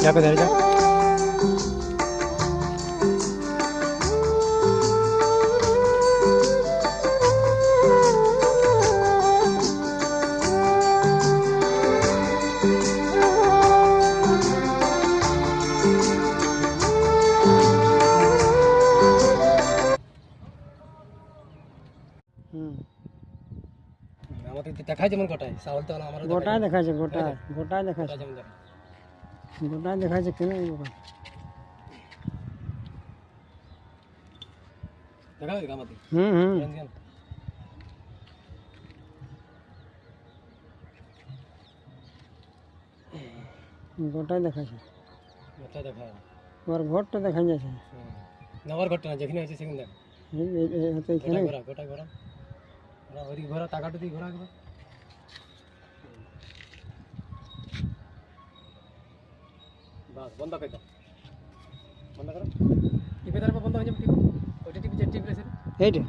চাপে ধরে যা। আমাদের দেখায় যেমন গোটায় চাউল তো আমার গোটায় দেখাচ্ছে, গোটায় গোটায় দেখাচ্ছে, যেমন দেখায় গোটায় দেখাচ্ছে কেন দেখাবে আমাদের হুম হুম গোটায় দেখাচ্ছে, গোটা দেখায় ওর ঘরটা দেখা যাচ্ছে, নগর ঘটনা যেখানে হয়েছে সেখানে দেখ এখানে ঘোরা গোটা ঘোরা ঘোরা ওদিকে ঘোরা টাকাটা দিয়ে ঘোরা একবার বাস বন্ধ করে দাও বন্ধ করো টিপে তারপর বন্ধ হয়ে যাবে টিপে ওইটা টিপে যে টিপে এইটা